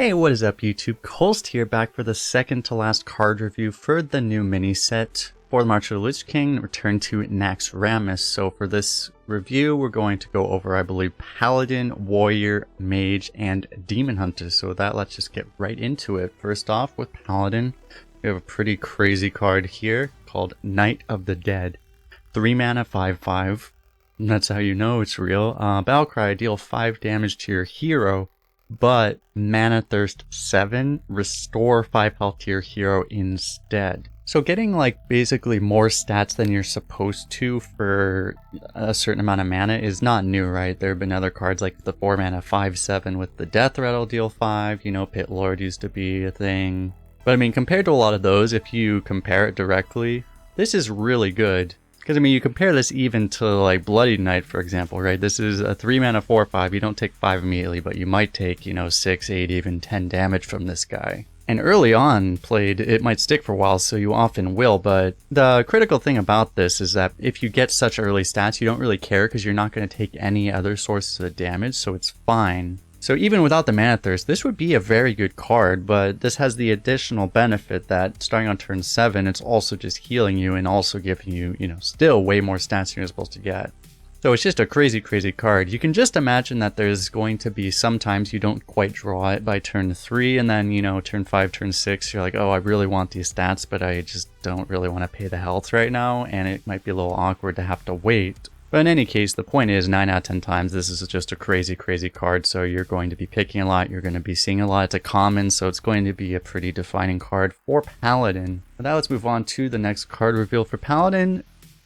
Hey, what is up YouTube? Kolst here, back for the second to last card review for the new mini set for the March of the Lich King, return to Naxxramas. So for this review, we're going to go over, I believe, Paladin, Warrior, Mage, and Demon Hunter. So with that, let's just get right into it. First off, with Paladin, we have a pretty crazy card here called Knight of the Dead. 3 mana, 5/5. That's how you know it's real. Battlecry, deal 5 damage to your hero, but Mana Thirst 7, restore 5 health to your hero instead. So getting like basically more stats than you're supposed to for a certain amount of mana is not new, right? There have been other cards like the 4 mana 5/7 with the Death Rattle deal 5, you know, Pit Lord used to be a thing. But I mean, compared to a lot of those, if you compare it directly, this is really good. Because, I mean, you compare this even to, like, Bloody Knight, for example, right? This is a 3 mana 4/5. You don't take 5 immediately, but you might take, you know, 6, 8, even 10 damage from this guy. And early on played, it might stick for a while, so you often will, but the critical thing about this is that if you get such early stats, you don't really care because you're not going to take any other sources of damage, so it's fine. So even without the Mana Thirst, this would be a very good card, but this has the additional benefit that starting on turn 7, it's also just healing you and also giving you, you know, still way more stats than you're supposed to get. So it's just a crazy, crazy card. You can just imagine that there's going to be sometimes you don't quite draw it by turn 3, and then, you know, turn 5, turn 6, you're like, oh, I really want these stats, but I just don't really want to pay the health right now, and it might be a little awkward to have to wait. But in any case, the point is 9 out of 10 times this is just a crazy, crazy card, so you're going to be picking a lot, you're going to be seeing a lot. It's a common, so it's going to be a pretty defining card for Paladin. But now let's move on to the next card reveal for Paladin.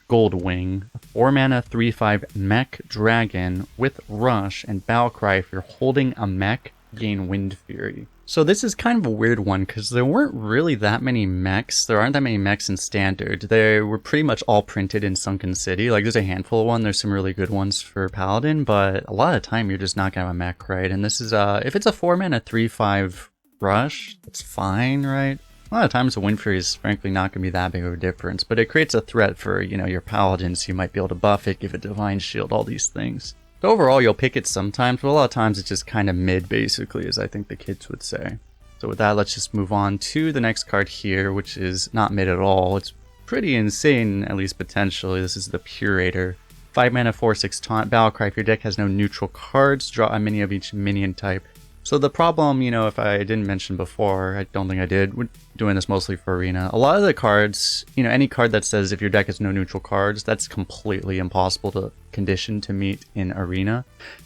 Goldwing, 4 mana 3/5 mech dragon with rush and battlecry. If you're holding a mech, gain Wind Fury. So this is kind of a weird one because there weren't really that many mechs. There aren't that many mechs in standard. They were pretty much all printed in Sunken City. Like, there's a handful of one. There's some really good ones for Paladin, but a lot of the time you're just not gonna have a mech, right? And this is if it's a 4 mana 3/5 rush, it's fine, right? A lot of times the Wind Fury is frankly not going to be that big of a difference, but it creates a threat for, you know, your Paladins. You might be able to buff it, give it Divine Shield, all these things. So overall, you'll pick it sometimes, but a lot of times it's just kind of mid, basically, as I think the kids would say. So with that, let's just move on to the next card here, which is not mid at all. It's pretty insane, at least potentially. This is the Purator. 5 mana 4/6 taunt, battlecry. If your deck has no neutral cards, draw a mini of each minion type. So the problem, you know, if I didn't mention before, I don't think I did, we're doing this mostly for Arena. A lot of the cards, you know, any card that says if your deck has no neutral cards, that's completely impossible to condition to meet in Arena.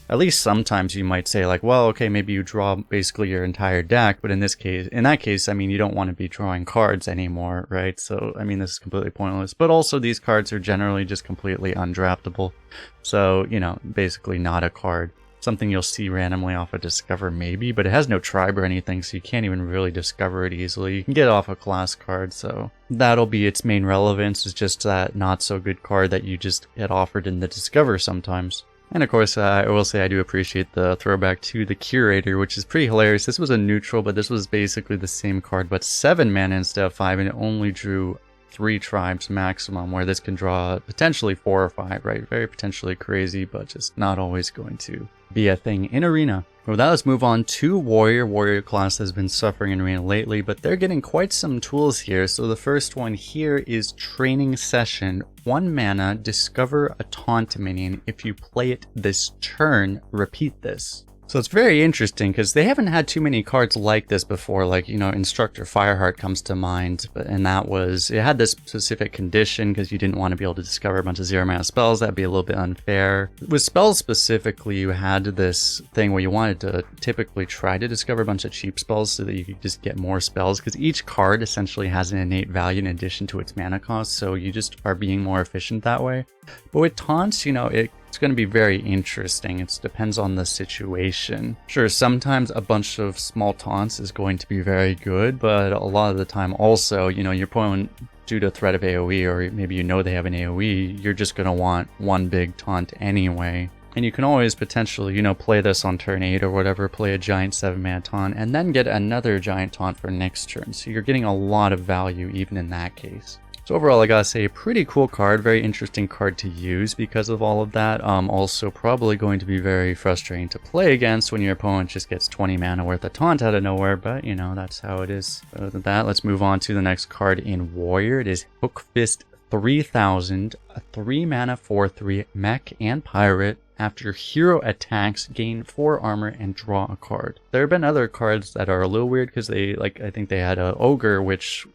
At least sometimes you might say like, well, okay, maybe you draw basically your entire deck, but in that case, I mean, you don't want to be drawing cards anymore, right? So, I mean, this is completely pointless. But also these cards are generally just completely undraftable. So, you know, basically not a card. Something you'll see randomly off of Discover maybe, but it has no tribe or anything, so you can't even really discover it easily. You can get it off a class card, so that'll be its main relevance, is just that not so good card that you just get offered in the Discover sometimes. And of course, I will say I do appreciate the throwback to the Curator, which is pretty hilarious. This was a neutral, but this was basically the same card, but 7 mana instead of 5, and it only drew 3 tribes maximum, where this can draw potentially 4 or 5, right? Very potentially crazy, but just not always going to be a thing in Arena. With that, let's move on to Warrior. Warrior class has been suffering in Arena lately, but they're getting quite some tools here. So the first one here is Training Session. 1 mana, discover a taunt minion. If you play it this turn, repeat this. So it's very interesting because they haven't had too many cards like this before, like, you know, Instructor Fireheart comes to mind, and it had this specific condition because you didn't want to be able to discover a bunch of 0 mana spells. That'd be a little bit unfair. With spells specifically, you had this thing where you wanted to typically try to discover a bunch of cheap spells so that you could just get more spells, because each card essentially has an innate value in addition to its mana cost, so you just are being more efficient that way. But with taunts, you know, it's going to be very interesting. It depends on the situation. Sure, sometimes a bunch of small taunts is going to be very good, but a lot of the time also, you know, your opponent, due to threat of AoE, or maybe you know they have an AoE, you're just going to want one big taunt anyway. And you can always potentially, you know, play this on turn 8 or whatever, play a giant 7 mana taunt, and then get another giant taunt for next turn. So you're getting a lot of value even in that case. So overall, I gotta say, a pretty cool card, very interesting card to use because of all of that. Also probably going to be very frustrating to play against when your opponent just gets 20 mana worth of taunt out of nowhere, but you know, that's how it is. Other than that, let's move on to the next card in Warrior. It is Hookfist 3000, a 3 mana 4/3 mech and pirate. After hero attacks, gain 4 armor and draw a card. There have been other cards that are a little weird because they, like, I think they had a Ogre, which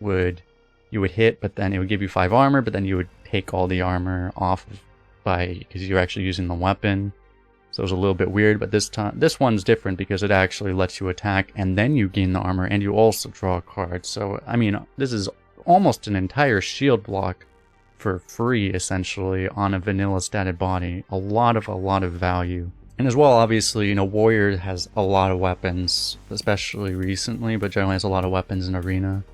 you would hit, but then it would give you 5 armor, but then you would take all the armor off because you're actually using the weapon. So it was a little bit weird, but this one's different because it actually lets you attack and then you gain the armor and you also draw a card. So, I mean, this is almost an entire shield block for free, essentially, on a vanilla statted body. A lot of value. And as well, obviously, you know, Warrior has a lot of weapons, especially recently, but generally has a lot of weapons in Arena.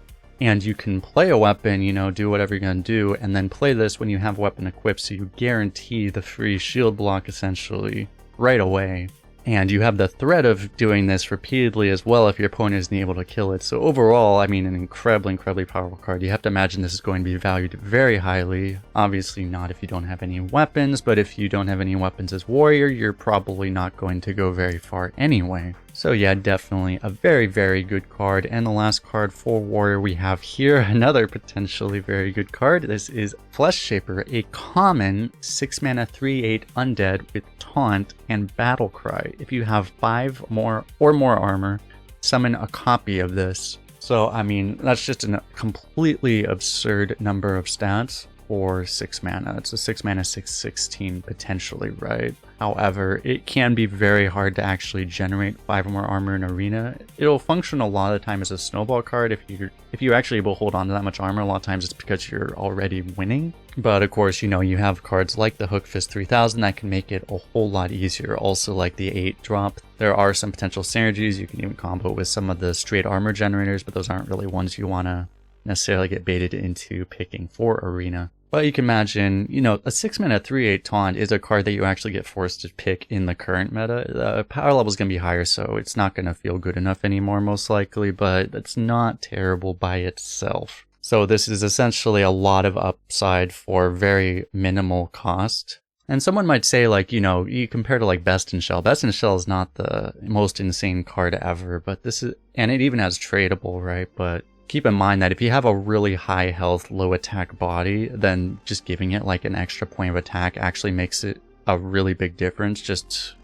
And you can play a weapon, you know, do whatever you're going to do, and then play this when you have weapon equipped, so you guarantee the free shield block, essentially, right away. And you have the threat of doing this repeatedly as well if your opponent isn't able to kill it. So overall, I mean, an incredibly powerful card. You have to imagine this is going to be valued very highly. Obviously not if you don't have any weapons, but if you don't have any weapons as Warrior, you're probably not going to go very far anyway. So yeah, definitely a very good card. And the last card for Warrior we have here, another potentially very good card. This is Fleshshaper, a common 6 mana 3/8 undead with taunt and battle cry. If you have 5 more armor, summon a copy of this. So I mean, that's just a completely absurd number of stats for 6 mana. It's a 6 mana 6/16 potentially, right? However, it can be very hard to actually generate 5 or more armor in Arena. It'll function a lot of the time as a snowball card. If you're actually able to hold on to that much armor, a lot of times it's because you're already winning. But of course, you know, you have cards like the Hookfist 3000 that can make it a whole lot easier. Also, like the 8 drop, there are some potential synergies. You can even combo with some of the straight armor generators, but those aren't really ones you want to necessarily get baited into picking for Arena. But you can imagine, you know, a 6 mana 3/8 taunt is a card that you actually get forced to pick in the current meta. The power level is going to be higher, so it's not going to feel good enough anymore, most likely, but it's not terrible by itself. So this is essentially a lot of upside for very minimal cost. And someone might say, like, you know, you compare to like Best in Shell. Best in Shell is not the most insane card ever, but this is, and it even has tradable, right? But keep in mind that if you have a really high health, low attack body, then just giving it like an extra point of attack actually makes it a really big difference, just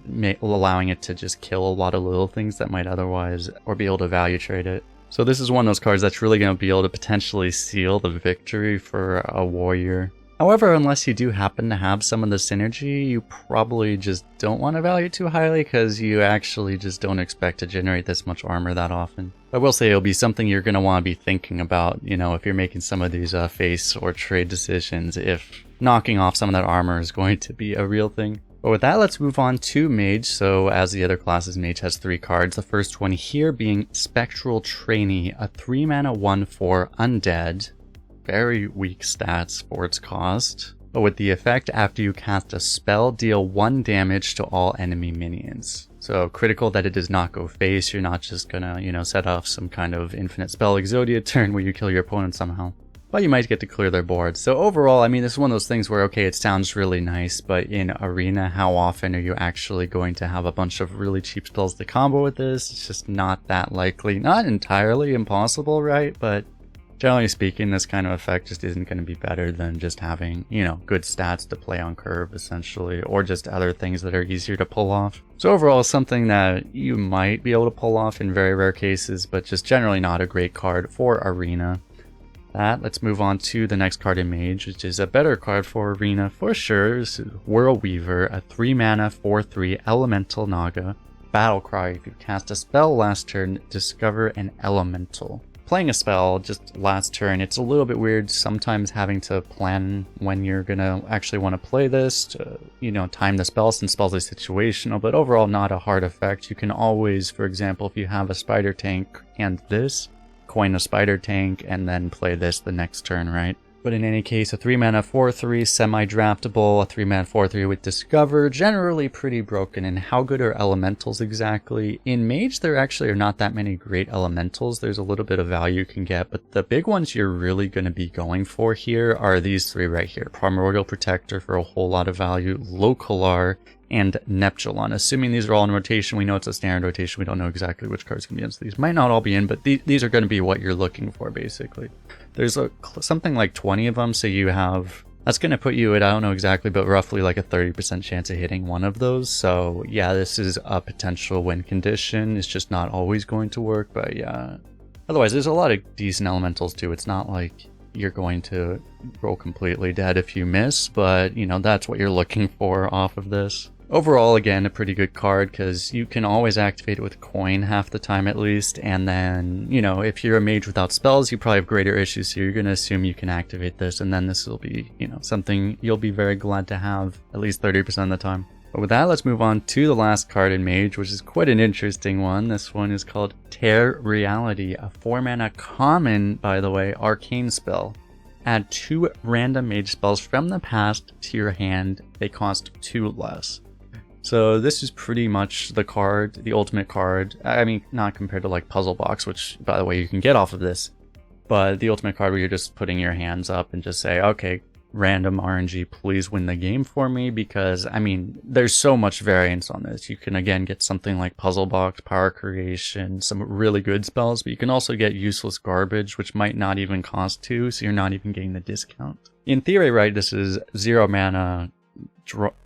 allowing it to just kill a lot of little things that might otherwise, or be able to value trade it. So this is one of those cards that's really going to be able to potentially seal the victory for a Warrior. However, unless you do happen to have some of the synergy, you probably just don't want to value it too highly because you actually just don't expect to generate this much armor that often. I will say it'll be something you're going to want to be thinking about, you know, if you're making some of these face or trade decisions, if knocking off some of that armor is going to be a real thing. But with that, let's move on to Mage. So as the other classes, Mage has 3 cards. The first one here being Spectral Trainee, a 3 mana 1/4 undead. Very weak stats for its cost. But with the effect, after you cast a spell, deal 1 damage to all enemy minions. So critical that it does not go face. You're not just gonna, you know, set off some kind of infinite spell Exodia turn where you kill your opponent somehow. But you might get to clear their board. So overall, I mean, this is one of those things where, okay, it sounds really nice, but in Arena, how often are you actually going to have a bunch of really cheap spells to combo with this? It's just not that likely. Not entirely impossible, right? But generally speaking, this kind of effect just isn't going to be better than just having, you know, good stats to play on curve, essentially, or just other things that are easier to pull off. So overall, something that you might be able to pull off in very rare cases, but just generally not a great card for Arena. Let's move on to the next card in Mage, which is a better card for Arena for sure. This is Whirlweaver, a 3 mana 4/3 Elemental Naga. Battlecry, if you cast a spell last turn, discover an Elemental. Playing a spell just last turn, it's a little bit weird sometimes having to plan when you're gonna actually want to play this to, you know, time the spell, since spells are situational, but overall not a hard effect. You can always, for example, if you have a spider tank and this, coin a spider tank and then play this the next turn, right? But in any case, a 3-mana 4/3 semi-draftable, a 3-mana 4/3 with Discover, generally pretty broken. And how good are elementals exactly? In Mage, there actually are not that many great elementals. There's a little bit of value you can get, but the big ones you're really going to be going for here are these three right here. Primordial Protector for a whole lot of value, Localar, and Neptulon. Assuming these are all in rotation, we know it's a standard rotation. We don't know exactly which cards can be in, so these might not all be in, but these are going to be what you're looking for, basically. There's something like 20 of them, so you have... That's going to put you at, I don't know exactly, but roughly like a 30% chance of hitting one of those. So yeah, this is a potential win condition. It's just not always going to work, but yeah. Otherwise, there's a lot of decent elementals too. It's not like you're going to roll completely dead if you miss, but you know, that's what you're looking for off of this. Overall, again, a pretty good card because you can always activate it with coin half the time at least, and then, you know, if you're a mage without spells, you probably have greater issues, so you're going to assume you can activate this, and then this will be, you know, something you'll be very glad to have at least 30% of the time. But with that, let's move on to the last card in Mage, which is quite an interesting one. This one is called Tear Reality, a 4-mana common, by the way, arcane spell. Add 2 random mage spells from the past to your hand. They cost 2 less. So this is pretty much the card, the ultimate card. I mean, not compared to like Puzzle Box, which, by the way, you can get off of this. But the ultimate card where you're just putting your hands up and just say, okay, random RNG, please win the game for me. Because, I mean, there's so much variance on this. You can, again, get something like Puzzle Box, Power Creation, some really good spells. But you can also get useless garbage, which might not even cost 2, so you're not even getting the discount. In theory, right, this is 0 mana,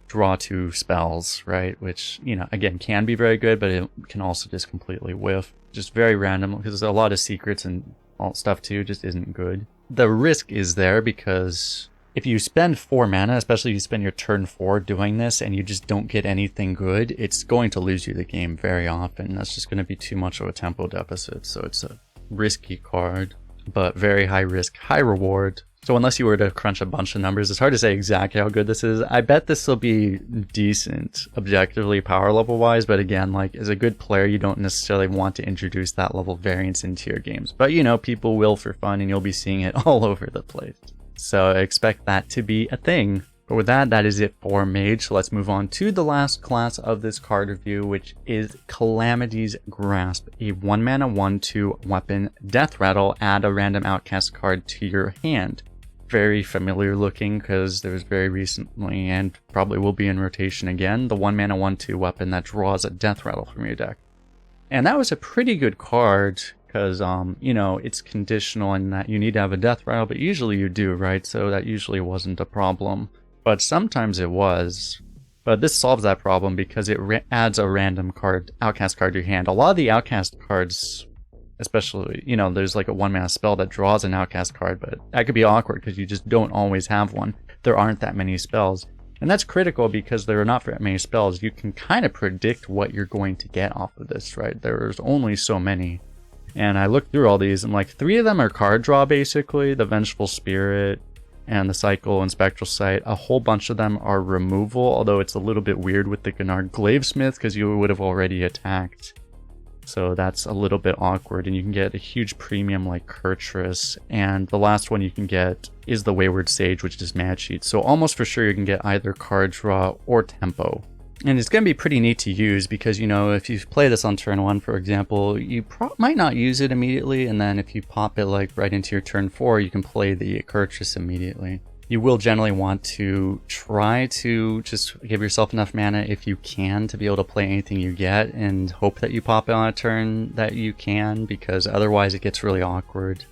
draw 2 spells, right? Which, you know, again, can be very good, but it can also just completely whiff. Just very random, because a lot of secrets and all stuff too just isn't good. The risk is there because if you spend 4 mana, especially if you spend your turn 4 doing this and you just don't get anything good, it's going to lose you the game very often. That's just going to be too much of a tempo deficit. So it's a risky card, but very high risk, high reward. So unless you were to crunch a bunch of numbers, it's hard to say exactly how good this is. I bet this will be decent, objectively, power level wise, but again, like, as a good player, you don't necessarily want to introduce that level of variance into your games. But you know, people will for fun, and you'll be seeing it all over the place. So expect that to be a thing. But with that, that is it for Mage. So let's move on to the last class of this card review, which is Calamity's Grasp, a 1-mana 1/2 weapon, Death Rattle. Add a random outcast card to your hand. Very familiar looking because there was very recently, and probably will be in rotation again, the 1-mana 1/2 weapon that draws a Death Rattle from your deck. And that was a pretty good card because, you know, it's conditional in that you need to have a Death Rattle, but usually you do, right? So that usually wasn't a problem. But sometimes it was. But this solves that problem because it adds a random card, outcast card to your hand. A lot of the outcast cards, especially, you know, there's like a 1-mana spell that draws an outcast card, but that could be awkward because you just don't always have one. There aren't that many spells. And that's critical because there are not that many spells. You can kind of predict what you're going to get off of this, right? There's only so many. And I looked through all these, and like 3 of them are card draw, basically. The Vengeful Spirit and the Cycle and Spectral Sight. A whole bunch of them are removal, although it's a little bit weird with the Gnard Glavesmith because you would have already attacked. So that's a little bit awkward, and you can get a huge premium like Kurtrus, and the last one you can get is the Wayward Sage, which is Mad Sheet. So almost for sure you can get either card draw or tempo. And it's going to be pretty neat to use because, you know, if you play this on turn 1, for example, you might not use it immediately, and then if you pop it like right into your turn 4, you can play the Kurtrus immediately. You will generally want to try to just give yourself enough mana if you can to be able to play anything you get and hope that you pop it on a turn that you can, because otherwise it gets really awkward.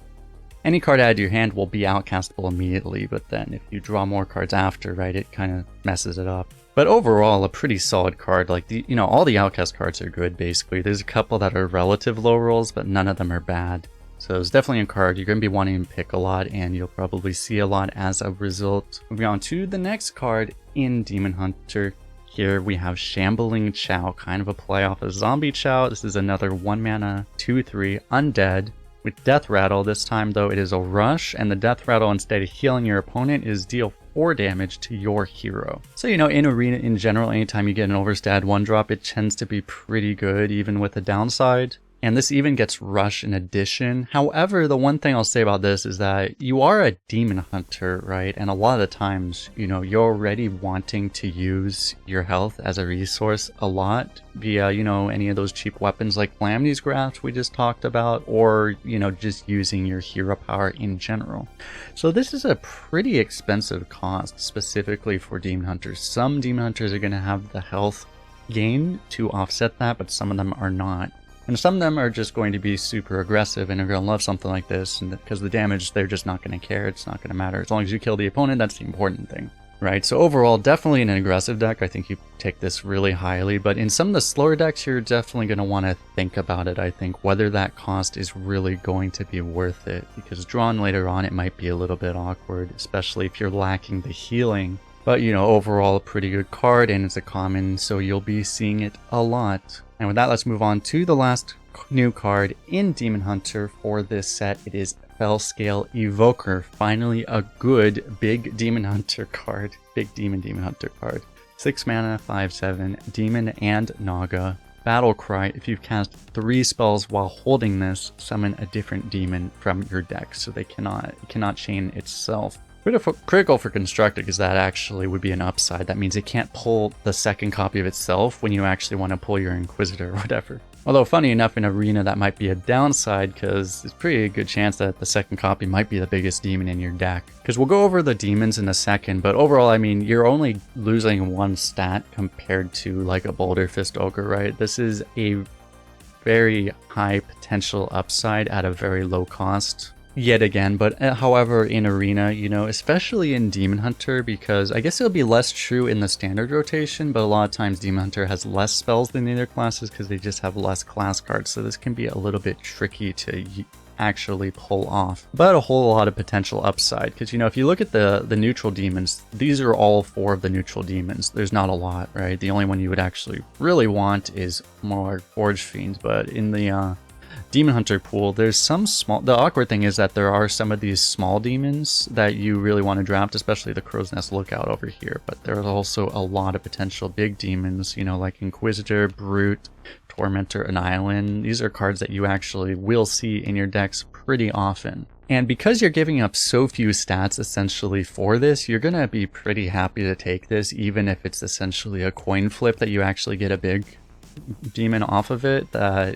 Any card out of your hand will be outcastable immediately, but then if you draw more cards after, right, it kind of messes it up. But overall, a pretty solid card. Like, you know, all the outcast cards are good, basically. There's a couple that are relative low rolls, but none of them are bad. So it's definitely a card you're going to be wanting to pick a lot, and you'll probably see a lot as a result. Moving on to the next card in Demon Hunter. Here we have Shambling Chow, kind of a play off of Zombie Chow. This is another 1-mana 2/3 undead with Death Rattle. This time, though, it is a rush, and the Death Rattle, instead of healing your opponent, is deal 4 damage to your hero. So, you know, in Arena in general, anytime you get an Overstad 1-drop, it tends to be pretty good, even with a downside. And this even gets rush in addition. However, the one thing I'll say about this is that you are a demon hunter, right? And a lot of the times, you know, you're already wanting to use your health as a resource a lot via, you know, any of those cheap weapons like Calamity's Grasp we just talked about, or, you know, just using your hero power in general. So this is a pretty expensive cost specifically for demon hunters. Some demon hunters are going to have the health gain to offset that, but some of them are not. And some of them are just going to be super aggressive and are going to love something like this, and because the damage, they're just not going to care. It's not going to matter. As long as you kill the opponent, that's the important thing, right? So overall, definitely in an aggressive deck, I think you take this really highly. But in some of the slower decks, you're definitely going to want to think about it, I think, whether that cost is really going to be worth it. Because drawn later on, it might be a little bit awkward, especially if you're lacking the healing. But, you know, overall, a pretty good card, and it's a common, so you'll be seeing it a lot. And with that, let's move on to the last new card in Demon Hunter for this set. It is Fellscale Evoker. Finally, a good big Demon Hunter card. Big Demon Hunter card. 6 mana, 5/7, Demon and Naga. Battle Cry. If you cast 3 spells while holding this, summon a different demon from your deck, so it cannot chain itself. Critical for Constructed, because that actually would be an upside. That means it can't pull the second copy of itself when you actually want to pull your Inquisitor or whatever. Although, funny enough, in Arena that might be a downside, because it's pretty good chance that the second copy might be the biggest demon in your deck. Because we'll go over the demons in a second, but overall, I mean, you're only losing 1 stat compared to like a Boulder Fist Ogre, right? This is a very high potential upside at a very low cost. Yet again, but however, in Arena, you know, especially in Demon Hunter, because I guess it'll be less true in the standard rotation, but a lot of times Demon Hunter has less spells than the other classes because they just have less class cards, so this can be a little bit tricky to actually pull off. But a whole lot of potential upside, because, you know, if you look at the neutral demons, these are all 4 of the neutral demons. There's not a lot, right? The only one you would actually really want is more Forge Fiends, but in the Demon Hunter pool, there's some small... The awkward thing is that there are some of these small demons that you really want to draft, especially the Crow's Nest Lookout over here, but there's also a lot of potential big demons, you know, like Inquisitor, Brute, Tormentor, and Island. These are cards that you actually will see in your decks pretty often. And because you're giving up so few stats essentially for this, you're going to be pretty happy to take this, even if it's essentially a coin flip that you actually get a big demon off of it.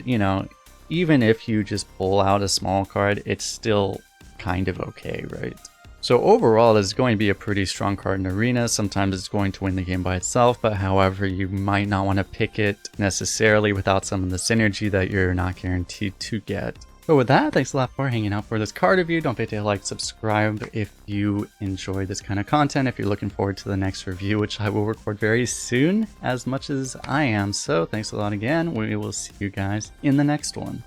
You know, even if you just pull out a small card, it's still kind of okay, right? So overall, this is going to be a pretty strong card in Arena. Sometimes it's going to win the game by itself, but however, you might not want to pick it necessarily without some of the synergy that you're not guaranteed to get. But with that, thanks a lot for hanging out for this card review. Don't forget to like, subscribe if you enjoy this kind of content, if you're looking forward to the next review, which I will record very soon, as much as I am. So thanks a lot again. We will see you guys in the next one.